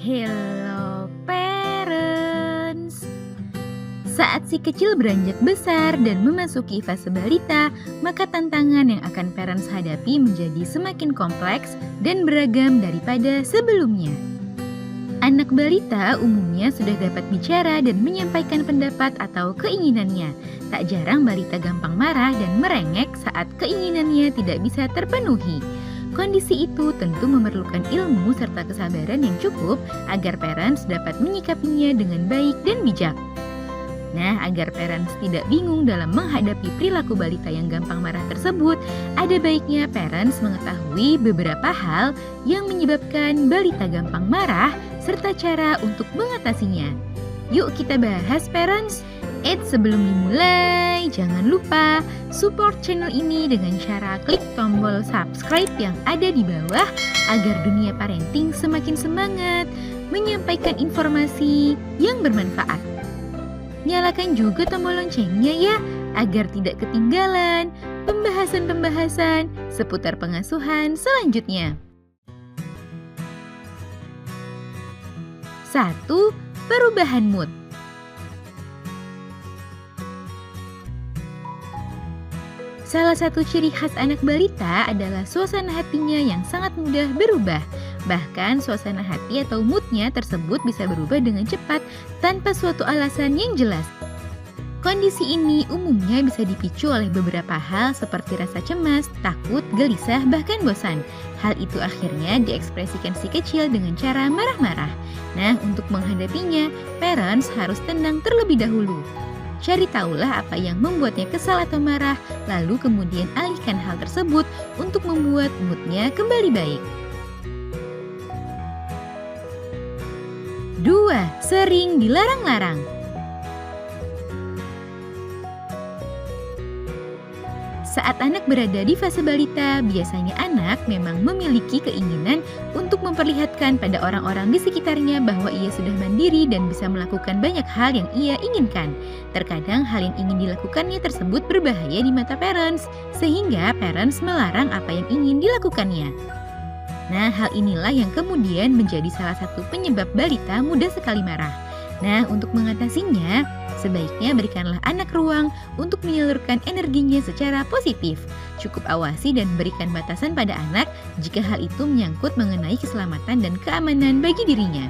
Hello parents. Saat si kecil beranjak besar dan memasuki fase balita, maka tantangan yang akan parents hadapi menjadi semakin kompleks dan beragam daripada sebelumnya. Anak balita umumnya sudah dapat bicara dan menyampaikan pendapat atau keinginannya. Tak jarang balita gampang marah dan merengek saat keinginannya tidak bisa terpenuhi. Kondisi itu tentu memerlukan ilmu serta kesabaran yang cukup agar parents dapat menyikapinya dengan baik dan bijak. Nah, agar parents tidak bingung dalam menghadapi perilaku balita yang gampang marah tersebut, ada baiknya parents mengetahui beberapa hal yang menyebabkan balita gampang marah serta cara untuk mengatasinya. Yuk kita bahas parents. Sebelum dimulai, jangan lupa support channel ini dengan cara klik tombol subscribe yang ada di bawah agar dunia parenting semakin semangat menyampaikan informasi yang bermanfaat. Nyalakan juga tombol loncengnya ya, agar tidak ketinggalan pembahasan-pembahasan seputar pengasuhan selanjutnya. 1. Perubahan mood. Salah satu ciri khas anak balita adalah suasana hatinya yang sangat mudah berubah. Bahkan suasana hati atau moodnya tersebut bisa berubah dengan cepat tanpa suatu alasan yang jelas. Kondisi ini umumnya bisa dipicu oleh beberapa hal seperti rasa cemas, takut, gelisah, bahkan bosan. Hal itu akhirnya diekspresikan si kecil dengan cara marah-marah. Nah, untuk menghadapinya, parents harus tenang terlebih dahulu. Cari tahulah apa yang membuatnya kesal atau marah, lalu kemudian alihkan hal tersebut untuk membuat moodnya kembali baik. 2. Sering dilarang-larang. Saat anak berada di fase balita, biasanya anak memang memiliki keinginan untuk memperlihatkan pada orang-orang di sekitarnya bahwa ia sudah mandiri dan bisa melakukan banyak hal yang ia inginkan. Terkadang hal yang ingin dilakukannya tersebut berbahaya di mata parents, sehingga parents melarang apa yang ingin dilakukannya. Nah, hal inilah yang kemudian menjadi salah satu penyebab balita mudah sekali marah. Nah, untuk mengatasinya, sebaiknya berikanlah anak ruang untuk menyalurkan energinya secara positif. Cukup awasi dan berikan batasan pada anak jika hal itu menyangkut mengenai keselamatan dan keamanan bagi dirinya.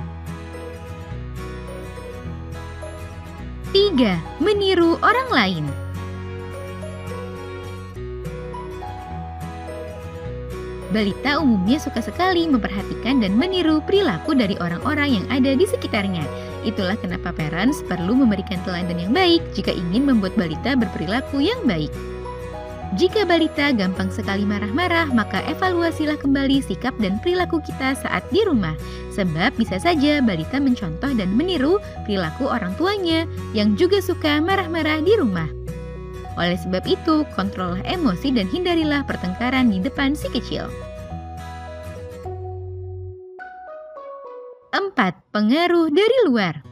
3. Meniru orang lain. Balita umumnya suka sekali memperhatikan dan meniru perilaku dari orang-orang yang ada di sekitarnya. Itulah kenapa parents perlu memberikan teladan yang baik jika ingin membuat balita berperilaku yang baik. Jika balita gampang sekali marah-marah, maka evaluasilah kembali sikap dan perilaku kita saat di rumah. Sebab bisa saja balita mencontoh dan meniru perilaku orang tuanya yang juga suka marah-marah di rumah. Oleh sebab itu, kontrollah emosi dan hindarilah pertengkaran di depan si kecil. 4. Pengaruh dari luar.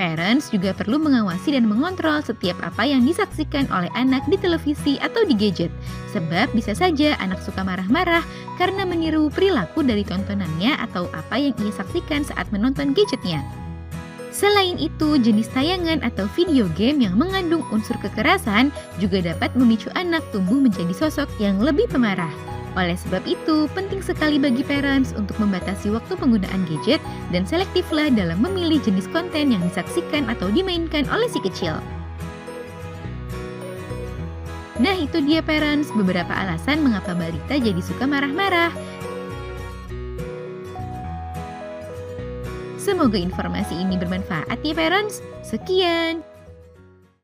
Parents juga perlu mengawasi dan mengontrol setiap apa yang disaksikan oleh anak di televisi atau di gadget. Sebab bisa saja anak suka marah-marah karena meniru perilaku dari tontonannya atau apa yang ia saksikan saat menonton gadgetnya. Selain itu, jenis tayangan atau video game yang mengandung unsur kekerasan juga dapat memicu anak tumbuh menjadi sosok yang lebih pemarah. Oleh sebab itu, penting sekali bagi parents untuk membatasi waktu penggunaan gadget dan selektiflah dalam memilih jenis konten yang disaksikan atau dimainkan oleh si kecil. Nah, itu dia parents, beberapa alasan mengapa balita jadi suka marah-marah. Semoga informasi ini bermanfaat ya parents. Sekian.